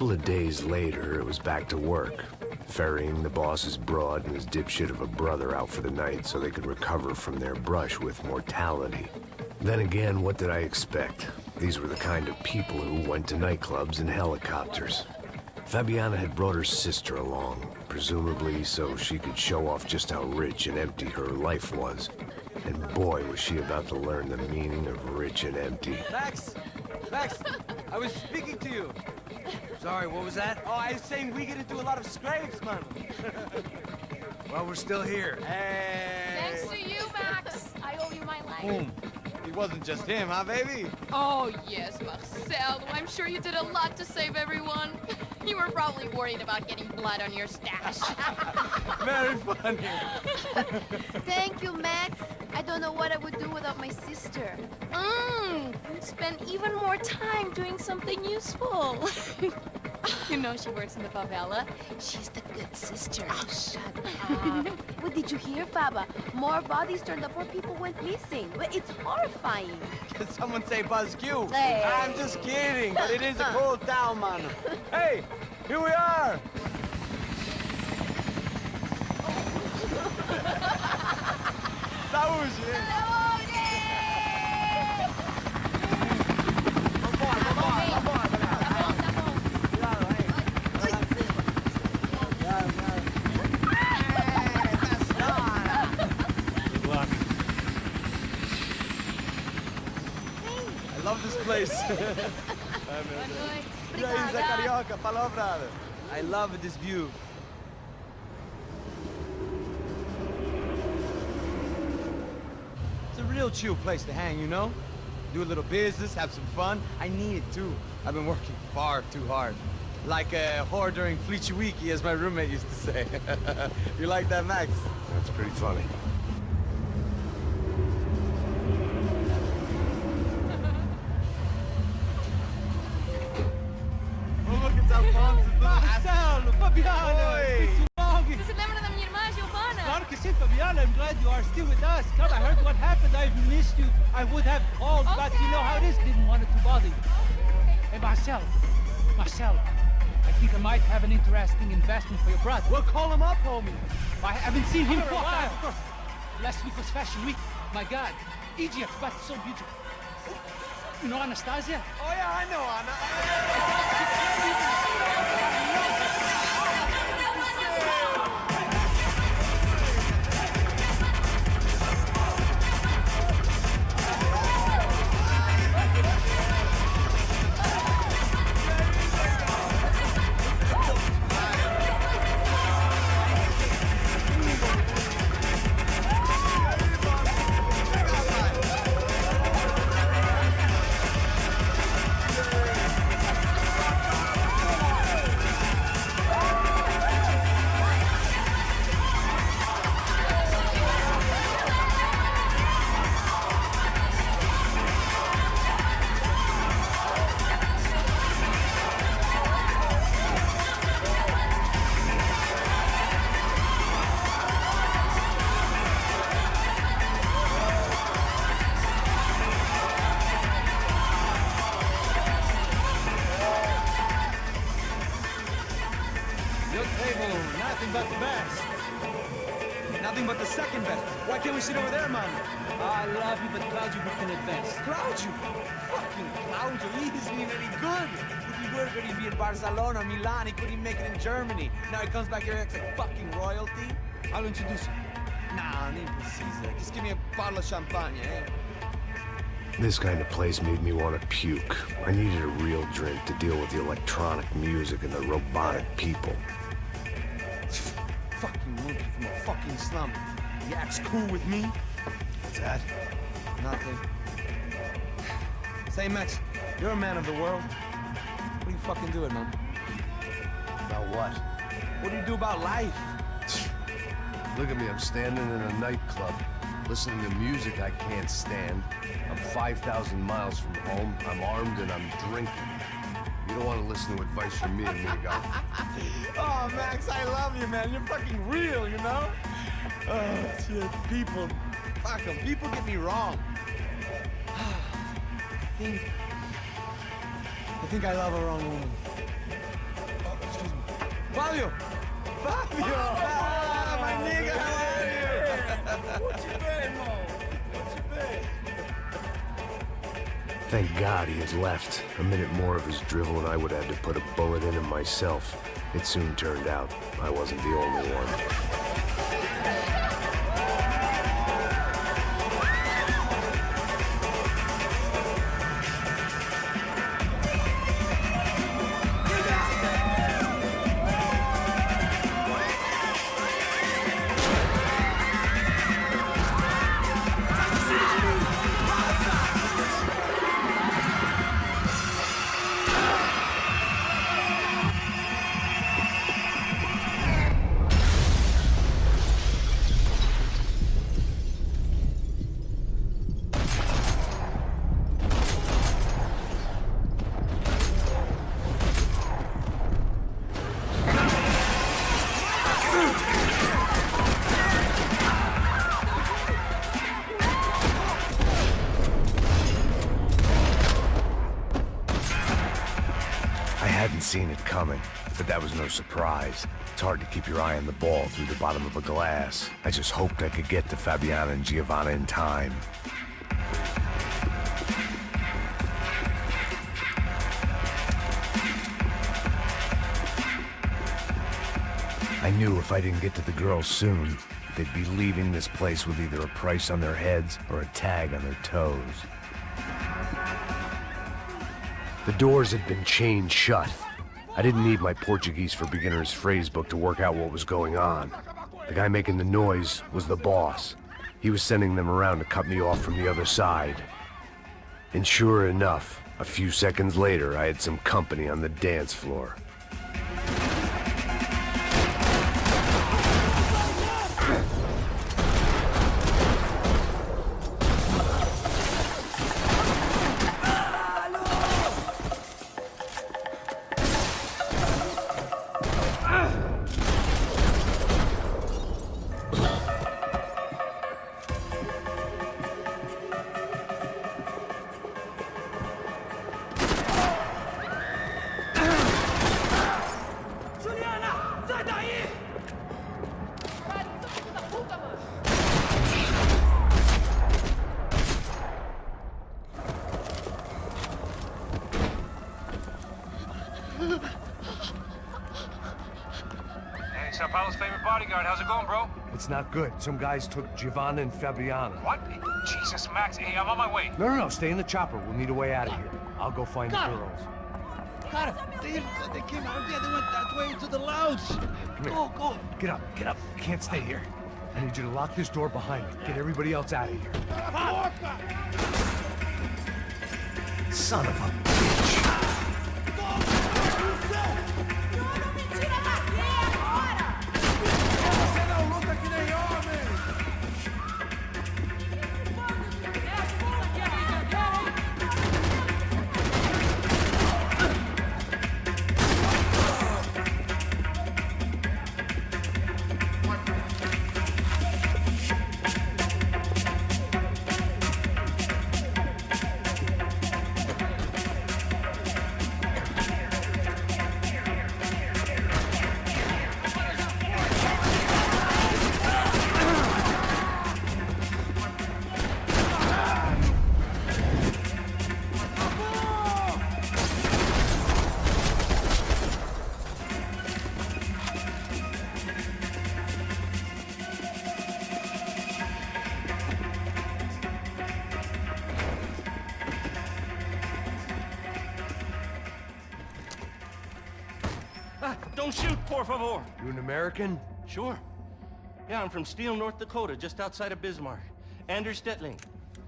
couple of days later, it was back to work, ferrying the boss's broad and his dipshit of a brother out for the night so they could recover from their brush with mortality. Then again, what did I expect? These were the kind of people who went to nightclubs in helicopters. Fabiana had brought her sister along, presumably so she could show off just how rich and empty her life was. And boy, was she about to learn the meaning of rich and empty. Max! Max! I was speaking to you. Sorry, what was that? Oh, I was saying we get into a lot of scrapes, man. Well, we're still here. Hey! Thanks to you, Max. I owe you my life. Boom. It wasn't just him, huh, baby? Oh, yes, Marcel. I'm sure you did a lot to save everyone. You were probably worried about getting blood on your stash. Very funny. Thank you, Max. I don't know what I would do without my sister. Spend even more time doing something useful. You know she works in the favela. She's the good sister. Oh, shut up. What did you hear, Faba? More bodies turned up where people went missing. It's horrifying. Did someone say Buzz Q? Hey. I'm just kidding, but it is a cool town, man. Hey, here we are. Saúde! I love this place. Isla Carioca, palavra. I love this view. It's a real chill place to hang, you know? Do a little business, have some fun. I need it too. I've been working far too hard. Like a whore during Fleechy Weeky, as my roommate used to say. You like that, Max? That's pretty funny. Marcelo, Fabiana, it's been so long. Você se lembra da minha irmã, Giovanna? Claro que sim, Fabiana. I'm glad you are still with us. Come, I heard what happened. I've missed you. I would have called, but you know how it is. Didn't want it to bother you. Hey, Marcelo, I think I might have an interesting investment for your brother. Well, call him up, homie. I haven't seen him for a while. Of course. Last week was Fashion Week. My God, Egypt, but so beautiful. You know Anastasia? Oh yeah, I know Anna. Nothing but the best. Nothing but the second best. Why can't we sit over there, man? I love you, but Claudio booked in advance. Claudio? Fucking Claudio, he isn't even any good. If he were good, he'd be in Barcelona, Milan, he couldn't make it in Germany. Now he comes back here and acts like fucking royalty. I'll introduce you. Nah, nem precisa. Just give me a bottle of champagne, eh? This kind of place made me want to puke. I needed a real drink to deal with the electronic music and the robotic people. Fucking monkey from a fucking slum. He acts cool with me. What's that? Nothing. Say, Max, you're a man of the world. What are you fucking doing, man? About what? What do you do about life? Look at me, I'm standing in a nightclub, listening to music I can't stand. I'm 5,000 miles from home, I'm armed and I'm drinking. You don't want to listen to advice from me, amigo. Oh, Max, I love you, man. You're fucking real, you know? Oh, shit. People. Fuck them. People get me wrong. I think I love a wrong woman. Fabio! Fabio! Ah, my nigga, how are you? Thank God he had left. A minute more of his drivel and I would have had to put a bullet in him myself. It soon turned out I wasn't the only one. I hadn't seen it coming, but that was no surprise. It's hard to keep your eye on the ball through the bottom of a glass. I just hoped I could get to Fabiana and Giovanna in time. I knew if I didn't get to the girls soon, they'd be leaving this place with either a price on their heads or a tag on their toes. The doors had been chained shut. I didn't need my Portuguese for Beginners phrase book to work out what was going on. The guy making the noise was the boss. He was sending them around to cut me off from the other side. And sure enough, a few seconds later, I had some company on the dance floor. Sao Paulo's favorite bodyguard. How's it going, bro? It's not good. Some guys took Giovanna and Fabiana. What? Jesus, Max. Hey, I'm on my way. No, stay in the chopper. We'll need a way out of here. I'll go find the girls. Cara, they came out there. They went that way to the lounge. Come here. Go. Get up. You can't stay here. I need you to lock this door behind me. Get everybody else out of here. Son of a bitch. Don't shoot, por favor. You an American? Sure. Yeah, I'm from Steele, North Dakota, just outside of Bismarck. Anders Stetling.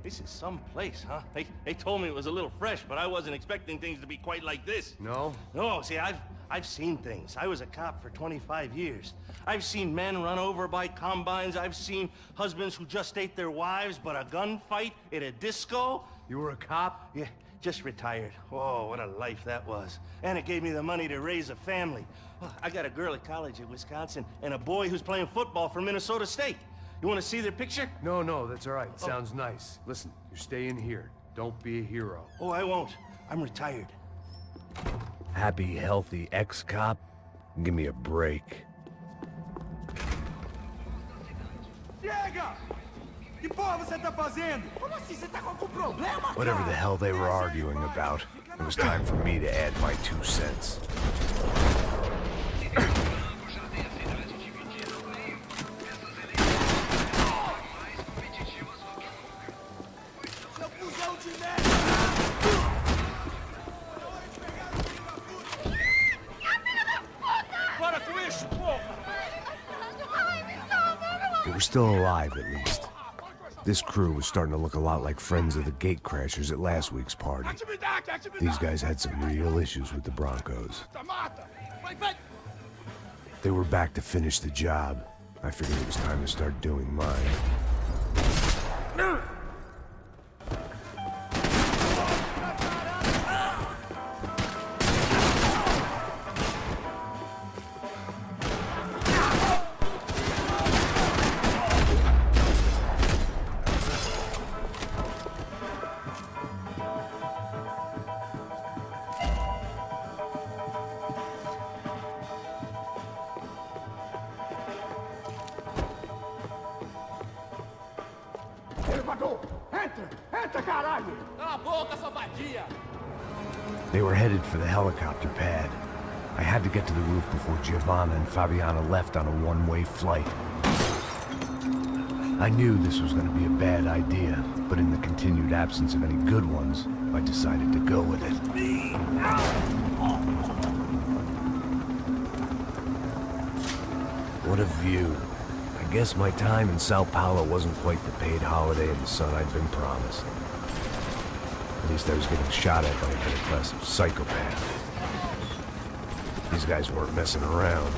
This is some place, huh? They told me it was a little fresh, but I wasn't expecting things to be quite like this. No? No, see, I've seen things. I was a cop for 25 years. I've seen men run over by combines. I've seen husbands who just ate their wives, but a gunfight at a disco. You were a cop? Yeah, just retired. Oh, what a life that was. And it gave me the money to raise a family. Oh, I got a girl at college at Wisconsin and a boy who's playing football for Minnesota State. You want to see their picture? No, that's all right. Sounds nice. Listen, you're staying here. Don't be a hero. Oh, I won't. I'm retired. Happy, healthy ex-cop? Give me a break. Chega! Que porra você tá fazendo? Como assim? Você tá com algum problema? Whatever the hell they were arguing about, it was time for me to add my 2 cents. They were still alive, at least. This crew was starting to look a lot like friends of the gatecrashers at last week's party. These guys had some real issues with the Broncos. They were back to finish the job. I figured it was time to start doing mine. They were headed for the helicopter pad. I had to get to the roof before Giovanna and Fabiana left on a one-way flight. I knew this was going to be a bad idea, but in the continued absence of any good ones, I decided to go with it. What a view. I guess my time in Sao Paulo wasn't quite the paid holiday in the sun I'd been promised. At least I was getting shot at by a middle-class psychopath. These guys weren't messing around.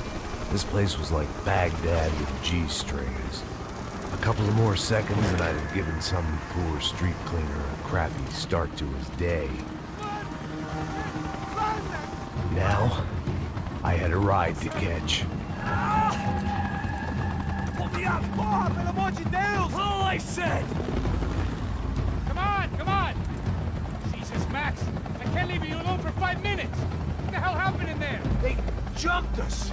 This place was like Baghdad with G-strings. A couple of more seconds and I'd have given some poor street cleaner a crappy start to his day. Now, I had a ride to catch. All I said! Come on! Jesus, Max, I can't leave you alone for 5 minutes. What the hell happened in there? They jumped us!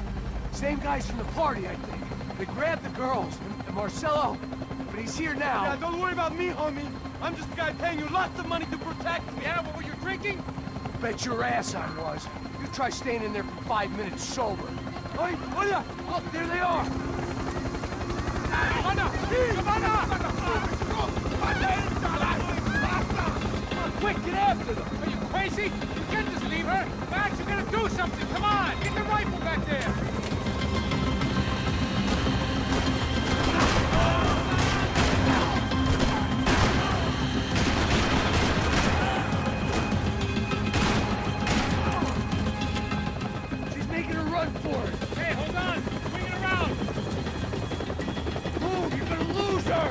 Same guys from the party, I think. They grabbed the girls, and Marcelo, but he's here now. Yeah, don't worry about me, homie. I'm just a guy paying you lots of money to protect me. Yeah, what were you drinking? Bet your ass I was. You try staying in there for 5 minutes sober. Oi, olha! Look, there they are! Quick, get after them! Are you crazy? You can't just leave her! Max, you gotta do something! Come on! Get the rifle back there! She's making a run for it! Hey, hold on! Swing it around! Move, you're gonna lose her!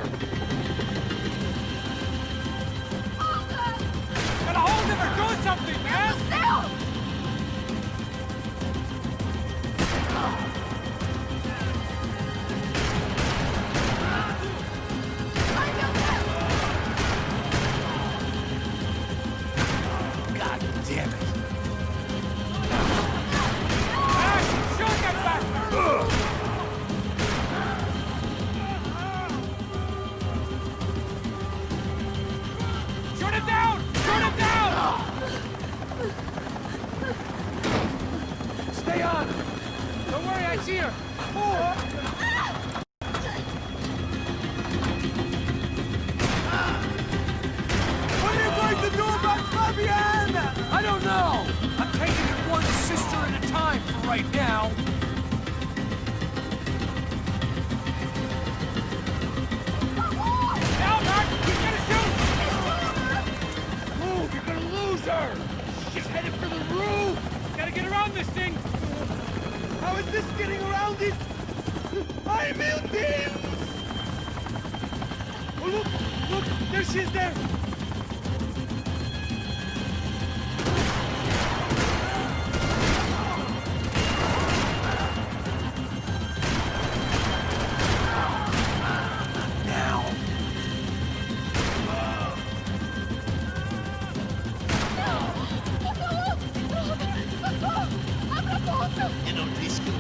Gotta hold him or do something, man! God damn it! Max, shoot that bastard! Shoot him down! Shoot him down! Stay on! Don't worry, I see her. What are you going to do about Fabiana? I don't know! I'm taking it one sister at a time for right now. Now, Max, he's gonna shoot! Move, you're gonna lose her! She's headed for the roof! Gotta get around this thing! How is this getting around it? Ay, meu Deus! Oh, look! There she is there! E non rischi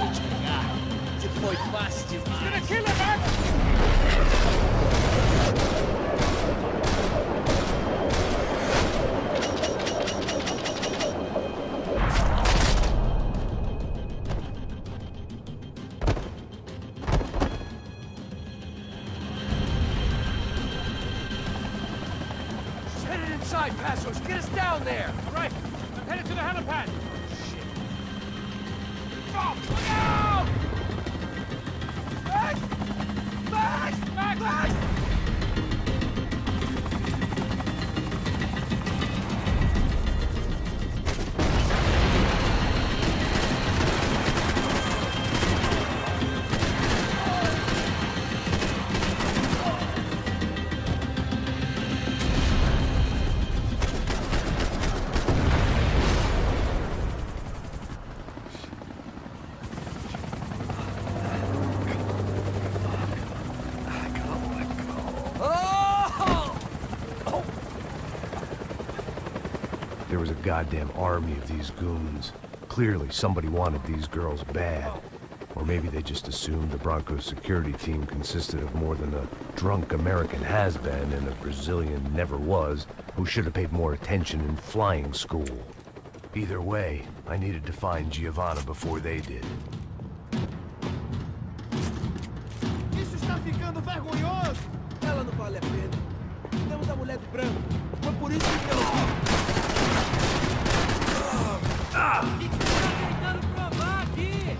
inside, Passos. Get us down there. All right, I'm headed to the helipad. Shit. Oh, look out! Max! Max! Max! Max! There was a goddamn army of these goons. Clearly, somebody wanted these girls bad. Or maybe they just assumed the Broncos security team consisted of more than a drunk American has-been and a Brazilian never-was who should have paid more attention in flying school. Either way, I needed to find Giovanna before they did. Isso está ficando vergonhoso! Ela não vale a pena. Temos a mulher de branco. Foi por isso que eu... O que você tá tentando provar aqui?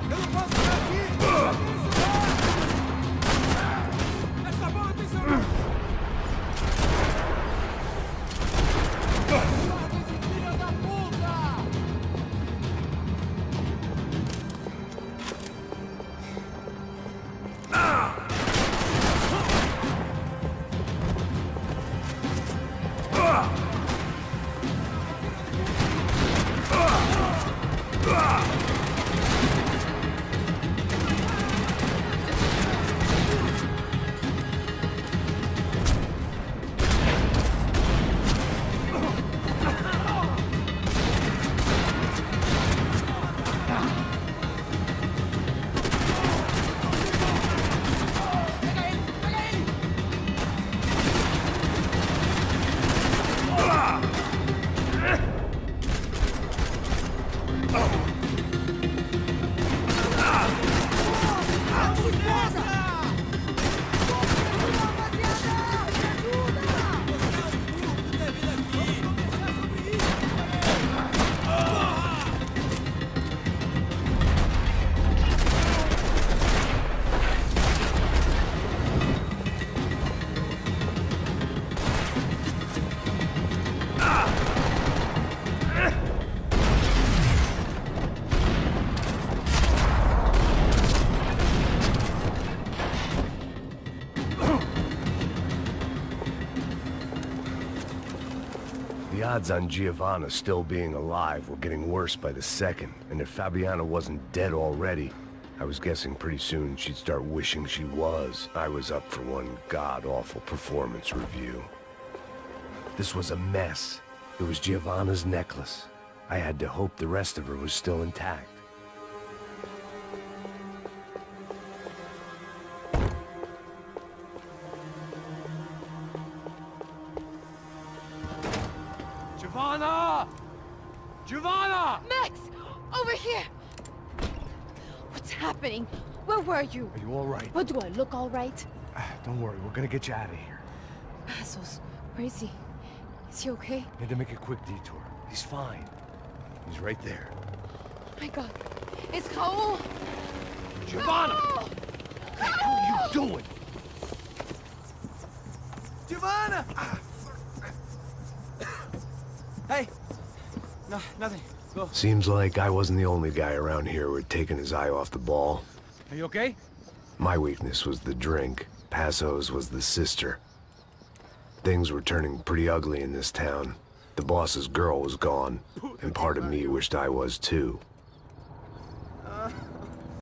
Eu não posso ficar aqui! Essa bola tem seu nome! Esse filho da puta! The odds on Giovanna still being alive were getting worse by the second, and if Fabiana wasn't dead already, I was guessing pretty soon she'd start wishing she was. I was up for one god-awful performance review. This was a mess. It was Giovanna's necklace. I had to hope the rest of her was still intact. Giovanna! Giovanna! Max! Over here! What's happening? Where were you? Are you all right? What, do I look all right? Don't worry, we're gonna get you out of here. Passos, where is he? Is he okay? Had to make a quick detour. He's fine. He's right there. Oh my god. It's Raul! Giovanna! Raul! What the hell are you doing? Giovanna! Hey! No, nothing. Go. Seems like I wasn't the only guy around here who had taken his eye off the ball. Are you okay? My weakness was the drink. Passo's was the sister. Things were turning pretty ugly in this town. The boss's girl was gone, and part of me wished I was too.